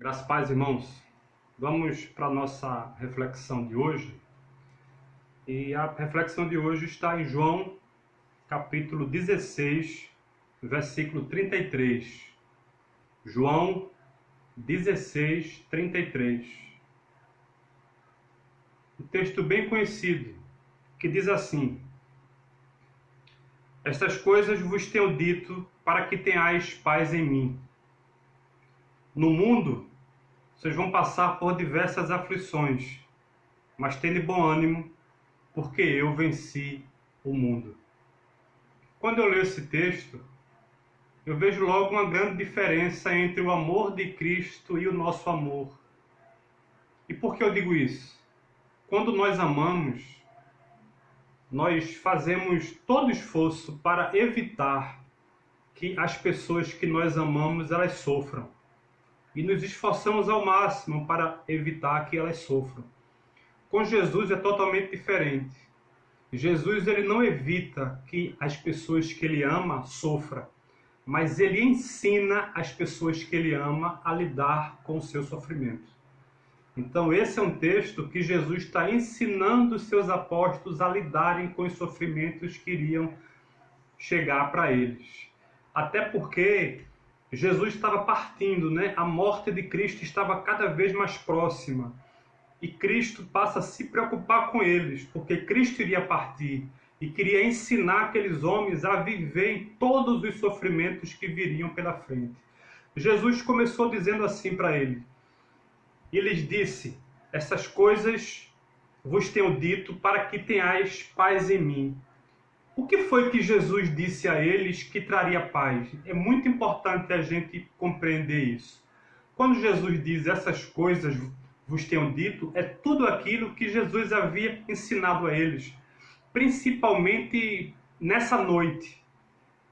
Graças a paz, irmãos. Vamos para a nossa reflexão de hoje. E a reflexão de hoje está em João, capítulo 16, versículo 33. João 16, 33. Um texto bem conhecido, que diz assim: Estas coisas vos tenho dito para que tenhais paz em mim. No mundo, vocês vão passar por diversas aflições, mas tende bom ânimo, porque eu venci o mundo. Quando eu leio esse texto, eu vejo logo uma grande diferença entre o amor de Cristo e o nosso amor. E por que eu digo isso? Quando nós amamos, nós fazemos todo esforço para evitar que as pessoas que nós amamos, elas sofram. E nos esforçamos ao máximo para evitar que elas sofram. Com Jesus é totalmente diferente. Jesus ele não evita que as pessoas que ele ama sofram, mas ele ensina as pessoas que ele ama a lidar com o seu sofrimento. Então esse é um texto que Jesus está ensinando os seus apóstolos a lidarem com os sofrimentos que iriam chegar para eles. Até porque Jesus estava partindo, né? A morte de Cristo estava cada vez mais próxima. E Cristo passa a se preocupar com eles, porque Cristo iria partir e queria ensinar aqueles homens a viver em todos os sofrimentos que viriam pela frente. Jesus começou dizendo assim para ele. E lhes disse: Essas coisas vos tenho dito para que tenhais paz em mim. O que foi que Jesus disse a eles que traria paz? É muito importante a gente compreender isso. Quando Jesus diz essas coisas vos tenho dito, é tudo aquilo que Jesus havia ensinado a eles, principalmente nessa noite.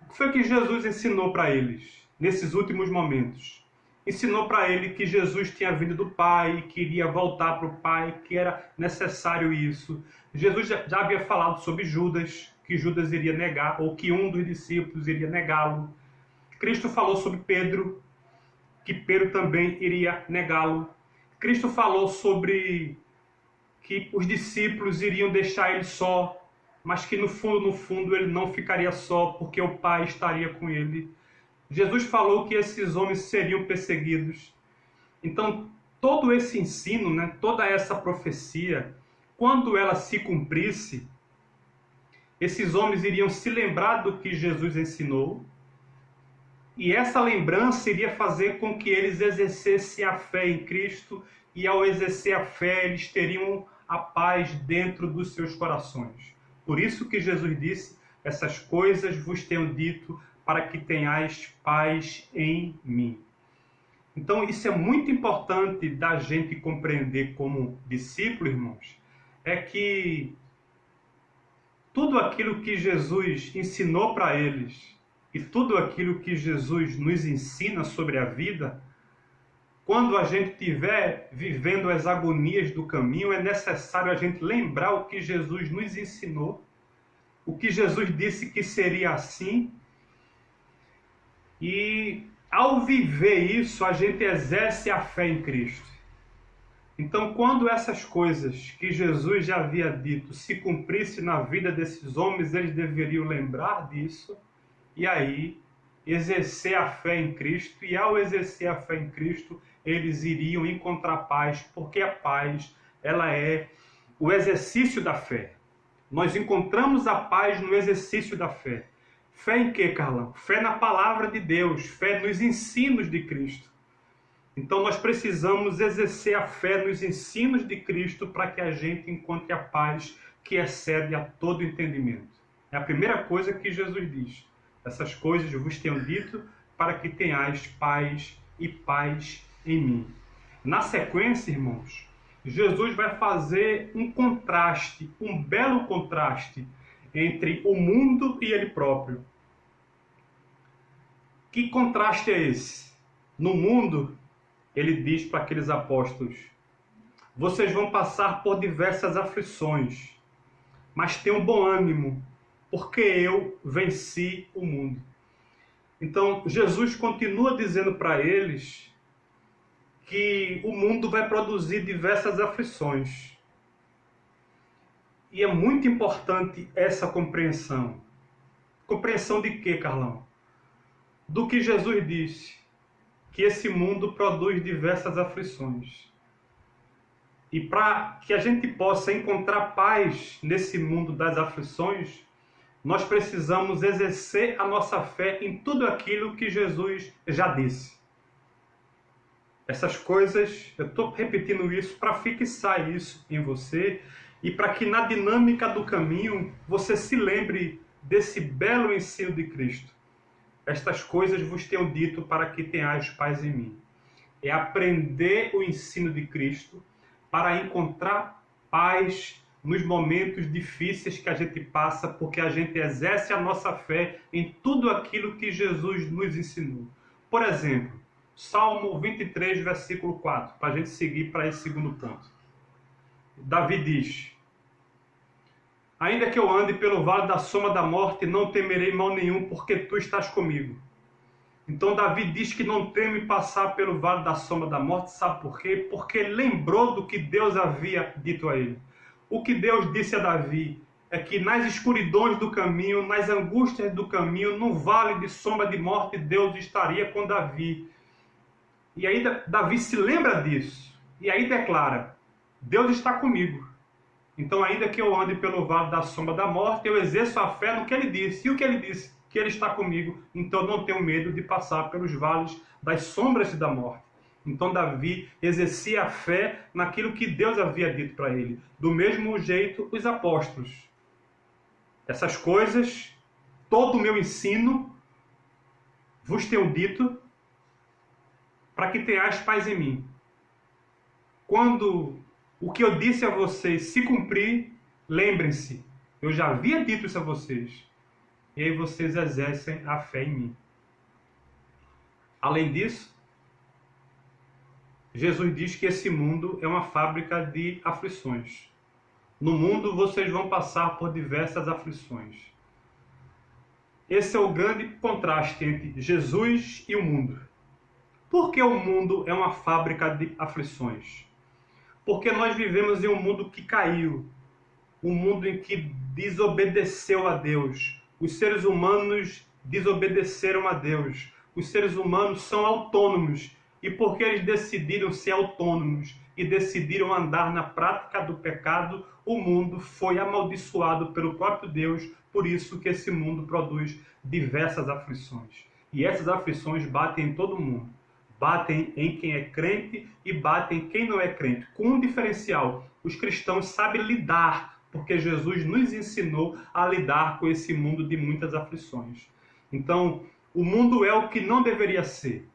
O que foi que Jesus ensinou para eles nesses últimos momentos? Ensinou para ele que Jesus tinha vindo do Pai, que iria voltar para o Pai, que era necessário isso. Jesus já havia falado sobre Judas, que Judas iria negar, ou que um dos discípulos iria negá-lo. Cristo falou sobre Pedro, que Pedro também iria negá-lo. Cristo falou sobre que os discípulos iriam deixar ele só, mas que no fundo ele não ficaria só, porque o Pai estaria com ele. Jesus falou que esses homens seriam perseguidos. Então, todo esse ensino, né, toda essa profecia, quando ela se cumprisse, esses homens iriam se lembrar do que Jesus ensinou, e essa lembrança iria fazer com que eles exercessem a fé em Cristo, e ao exercer a fé, eles teriam a paz dentro dos seus corações. Por isso que Jesus disse: essas coisas vos tenho dito para que tenhais paz em mim. Então isso é muito importante da gente compreender como discípulo, irmãos, é que tudo aquilo que Jesus ensinou para eles e tudo aquilo que Jesus nos ensina sobre a vida, quando a gente estiver vivendo as agonias do caminho, é necessário a gente lembrar o que Jesus nos ensinou, o que Jesus disse que seria assim. E ao viver isso, a gente exerce a fé em Cristo. Então, quando essas coisas que Jesus já havia dito se cumprissem na vida desses homens, eles deveriam lembrar disso e aí exercer a fé em Cristo. E ao exercer a fé em Cristo, eles iriam encontrar paz, porque a paz, ela é o exercício da fé. Nós encontramos a paz no exercício da fé. Fé em quê, Carlão? Fé na palavra de Deus, fé nos ensinos de Cristo. Então nós precisamos exercer a fé nos ensinos de Cristo para que a gente encontre a paz que excede a todo entendimento. É a primeira coisa que Jesus diz. Essas coisas eu vos tenho dito para que tenhais paz e paz em mim. Na sequência, irmãos, Jesus vai fazer um contraste, um belo contraste entre o mundo e ele próprio. Que contraste é esse? No mundo, ele diz para aqueles apóstolos: vocês vão passar por diversas aflições, mas tenham bom ânimo, porque eu venci o mundo. Então, Jesus continua dizendo para eles que o mundo vai produzir diversas aflições. E é muito importante essa compreensão. Compreensão de quê, Carlão? Do que Jesus disse, que esse mundo produz diversas aflições. E para que a gente possa encontrar paz nesse mundo das aflições, nós precisamos exercer a nossa fé em tudo aquilo que Jesus já disse. Essas coisas, eu estou repetindo isso para fixar isso em você e para que na dinâmica do caminho você se lembre desse belo ensino de Cristo. Estas coisas vos tenho dito para que tenhais paz em mim. É aprender o ensino de Cristo para encontrar paz nos momentos difíceis que a gente passa, porque a gente exerce a nossa fé em tudo aquilo que Jesus nos ensinou. Por exemplo, Salmo 23, versículo 4, para a gente seguir para esse segundo ponto. Davi diz: ainda que eu ande pelo vale da sombra da morte, não temerei mal nenhum, porque tu estás comigo. Então Davi diz que não teme passar pelo vale da sombra da morte, sabe por quê? Porque ele lembrou do que Deus havia dito a ele. O que Deus disse a Davi é que nas escuridões do caminho, nas angústias do caminho, no vale de sombra de morte, Deus estaria com Davi. E aí Davi se lembra disso. E aí declara: Deus está comigo. Então, ainda que eu ande pelo vale da sombra da morte, eu exerço a fé no que ele disse. E o que ele disse? Que ele está comigo. Então, eu não tenho medo de passar pelos vales das sombras da morte. Então Davi exercia a fé naquilo que Deus havia dito para ele. Do mesmo jeito, os apóstolos. Essas coisas, todo o meu ensino, vos tenho dito, para que tenhais paz em mim. Quando o que eu disse a vocês se cumprir, lembrem-se, eu já havia dito isso a vocês. E aí vocês exercem a fé em mim. Além disso, Jesus diz que esse mundo é uma fábrica de aflições. No mundo vocês vão passar por diversas aflições. Esse é o grande contraste entre Jesus e o mundo. Por que o mundo é uma fábrica de aflições? Porque nós vivemos em um mundo que caiu, um mundo em que desobedeceu a Deus. Os seres humanos desobedeceram a Deus. Os seres humanos são autônomos. E porque eles decidiram ser autônomos e decidiram andar na prática do pecado, o mundo foi amaldiçoado pelo próprio Deus. Por isso que esse mundo produz diversas aflições. E essas aflições batem em todo mundo. Batem em quem é crente e batem em quem não é crente. Com um diferencial: os cristãos sabem lidar, porque Jesus nos ensinou a lidar com esse mundo de muitas aflições. Então, o mundo é o que não deveria ser.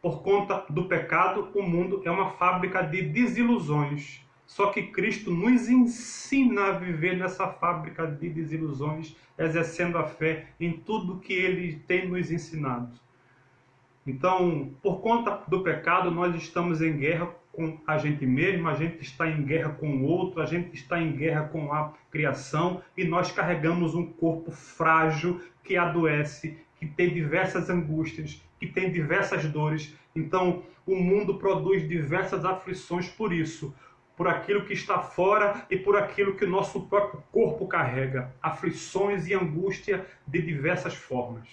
Por conta do pecado, o mundo é uma fábrica de desilusões. Só que Cristo nos ensina a viver nessa fábrica de desilusões, exercendo a fé em tudo que Ele tem nos ensinado. Então, por conta do pecado, nós estamos em guerra com a gente mesmo, a gente está em guerra com o outro, a gente está em guerra com a criação e nós carregamos um corpo frágil que adoece, que tem diversas angústias, que tem diversas dores. Então, o mundo produz diversas aflições por isso, por aquilo que está fora e por aquilo que o nosso próprio corpo carrega. Aflições e angústia de diversas formas.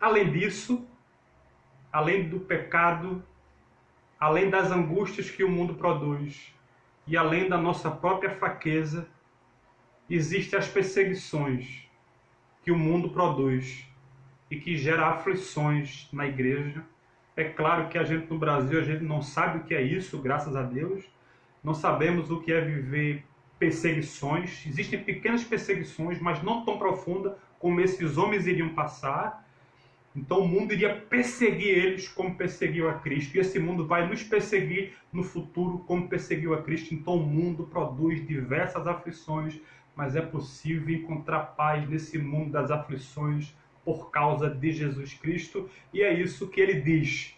Além disso, além do pecado, além das angústias que o mundo produz e além da nossa própria fraqueza, existem as perseguições que o mundo produz e que gera aflições na igreja. É claro que a gente no Brasil, a gente não sabe o que é isso, graças a Deus. Não sabemos o que é viver perseguições. Existem pequenas perseguições, mas não tão profundas como esses homens iriam passar. Então o mundo iria perseguir eles como perseguiu a Cristo. E esse mundo vai nos perseguir no futuro como perseguiu a Cristo. Então o mundo produz diversas aflições, mas é possível encontrar paz nesse mundo das aflições por causa de Jesus Cristo. E é isso que ele diz.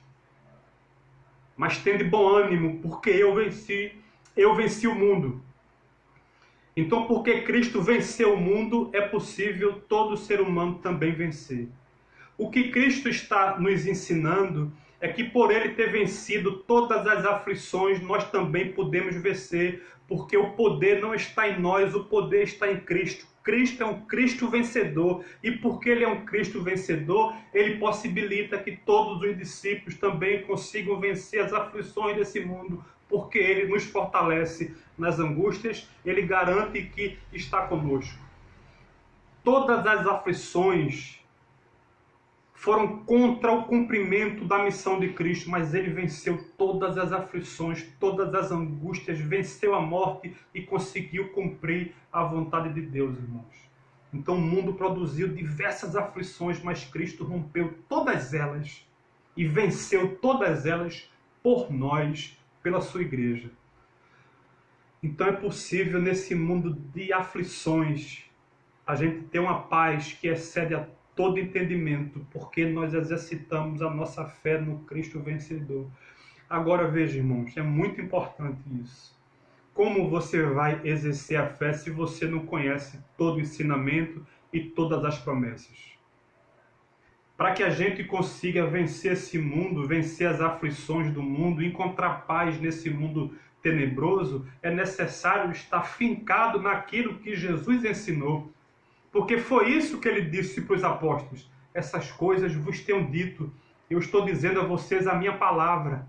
Mas tende bom ânimo, porque eu venci o mundo. Então, porque Cristo venceu o mundo, é possível todo ser humano também vencer. O que Cristo está nos ensinando é que por ele ter vencido todas as aflições, nós também podemos vencer, porque o poder não está em nós, o poder está em Cristo. Cristo é um Cristo vencedor, e porque ele é um Cristo vencedor, ele possibilita que todos os discípulos também consigam vencer as aflições desse mundo, porque ele nos fortalece nas angústias, ele garante que está conosco. Todas as aflições foram contra o cumprimento da missão de Cristo, mas ele venceu todas as aflições, todas as angústias, venceu a morte e conseguiu cumprir a vontade de Deus, irmãos. Então o mundo produziu diversas aflições, mas Cristo rompeu todas elas e venceu todas elas por nós, pela sua igreja. Então é possível nesse mundo de aflições a gente ter uma paz que excede a todo entendimento, porque nós exercitamos a nossa fé no Cristo vencedor. Agora veja, irmãos, é muito importante isso. Como você vai exercer a fé se você não conhece todo o ensinamento e todas as promessas? Para que a gente consiga vencer esse mundo, vencer as aflições do mundo, encontrar paz nesse mundo tenebroso, é necessário estar fincado naquilo que Jesus ensinou. Porque foi isso que ele disse para os apóstolos. Essas coisas vos tenho dito. Eu estou dizendo a vocês a minha palavra.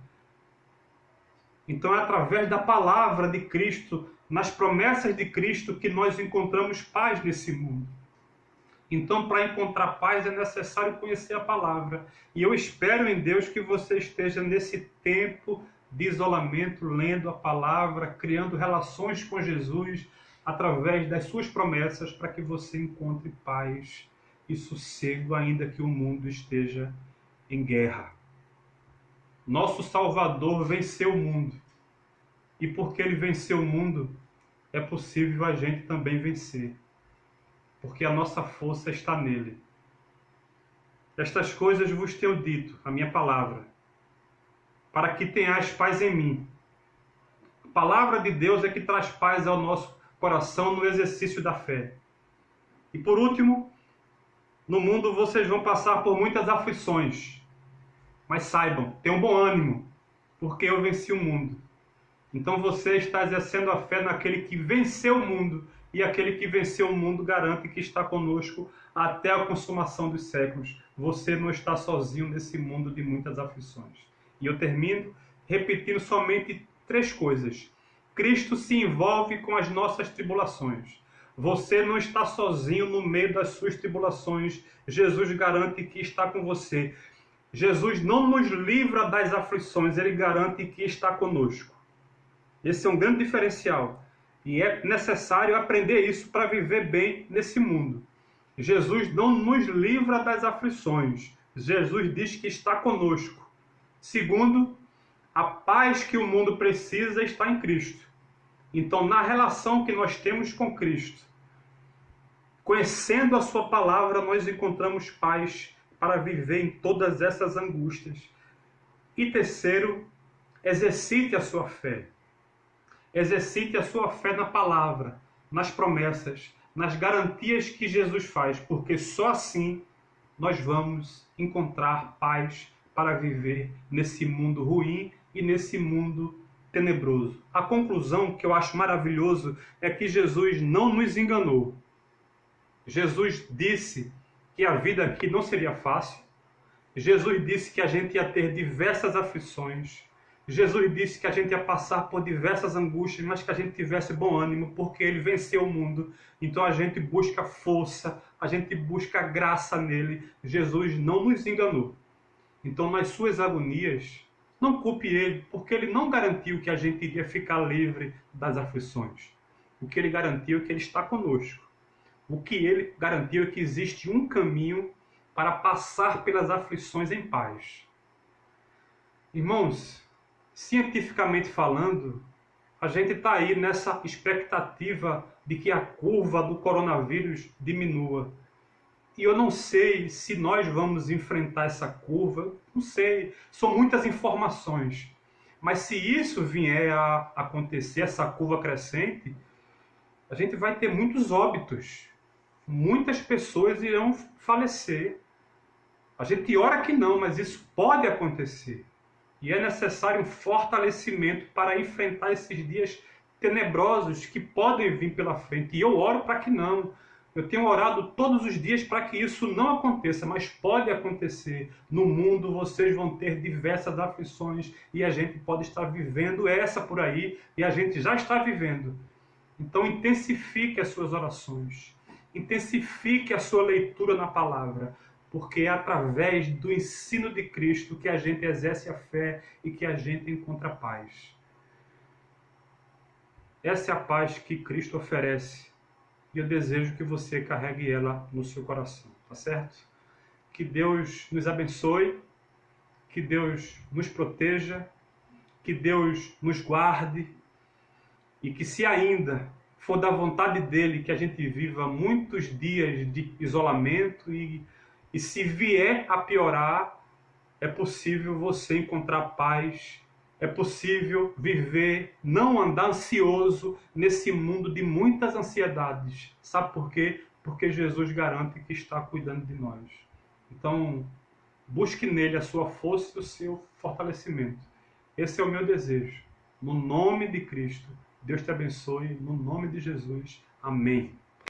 Então é através da palavra de Cristo, nas promessas de Cristo, que nós encontramos paz nesse mundo. Então, para encontrar paz, é necessário conhecer a palavra. E eu espero em Deus que você esteja nesse tempo de isolamento, lendo a palavra, criando relações com Jesus, através das suas promessas, para que você encontre paz e sossego, ainda que o mundo esteja em guerra. Nosso Salvador venceu o mundo. E porque ele venceu o mundo, é possível a gente também vencer. Porque a nossa força está nele. Estas coisas vos tenho dito, a minha palavra, para que tenhais paz em mim. A palavra de Deus é que traz paz ao nosso coração no exercício da fé. E por último, no mundo vocês vão passar por muitas aflições, mas saibam, tenham bom ânimo, porque eu venci o mundo. Então você está exercendo a fé naquele que venceu o mundo, e aquele que venceu o mundo garante que está conosco até a consumação dos séculos. Você não está sozinho nesse mundo de muitas aflições. E eu termino repetindo somente 3 coisas. Cristo se envolve com as nossas tribulações. Você não está sozinho no meio das suas tribulações. Jesus garante que está com você. Jesus não nos livra das aflições, ele garante que está conosco. Esse é um grande diferencial. E é necessário aprender isso para viver bem nesse mundo. Jesus não nos livra das aflições. Jesus diz que está conosco. Segundo, a paz que o mundo precisa está em Cristo. Então, na relação que nós temos com Cristo, conhecendo a sua palavra, nós encontramos paz para viver em todas essas angústias. E terceiro, exercite a sua fé. Exercite a sua fé na palavra, nas promessas, nas garantias que Jesus faz, porque só assim nós vamos encontrar paz para viver nesse mundo ruim e nesse mundo tenebroso. A conclusão que eu acho maravilhoso é que Jesus não nos enganou. Jesus disse que a vida aqui não seria fácil. Jesus disse que a gente ia ter diversas aflições. Jesus disse que a gente ia passar por diversas angústias, mas que a gente tivesse bom ânimo, porque ele venceu o mundo. Então a gente busca força, a gente busca graça nele. Jesus não nos enganou. Então nas suas agonias, não culpe ele, porque ele não garantiu que a gente iria ficar livre das aflições. O que ele garantiu é que ele está conosco. O que ele garantiu é que existe um caminho para passar pelas aflições em paz. Irmãos, cientificamente falando, a gente está aí nessa expectativa de que a curva do coronavírus diminua. E eu não sei se nós vamos enfrentar essa curva, não sei, são muitas informações. Mas se isso vier a acontecer, essa curva crescente, a gente vai ter muitos óbitos. Muitas pessoas irão falecer. A gente ora que não, mas isso pode acontecer. E é necessário um fortalecimento para enfrentar esses dias tenebrosos que podem vir pela frente. E eu oro para que não. Eu tenho orado todos os dias para que isso não aconteça, mas pode acontecer. No mundo vocês vão ter diversas aflições e a gente pode estar vivendo essa por aí e a gente já está vivendo. Então intensifique as suas orações, intensifique a sua leitura na palavra, porque é através do ensino de Cristo que a gente exerce a fé e que a gente encontra paz. Essa é a paz que Cristo oferece e eu desejo que você carregue ela no seu coração, tá certo? Que Deus nos abençoe, que Deus nos proteja, que Deus nos guarde e que, se ainda for da vontade dele que a gente viva muitos dias de isolamento e se vier a piorar, é possível você encontrar paz, é possível viver, não andar ansioso nesse mundo de muitas ansiedades. Sabe por quê? Porque Jesus garante que está cuidando de nós. Então, busque nele a sua força e o seu fortalecimento. Esse é o meu desejo. No nome de Cristo, Deus te abençoe. No nome de Jesus. Amém.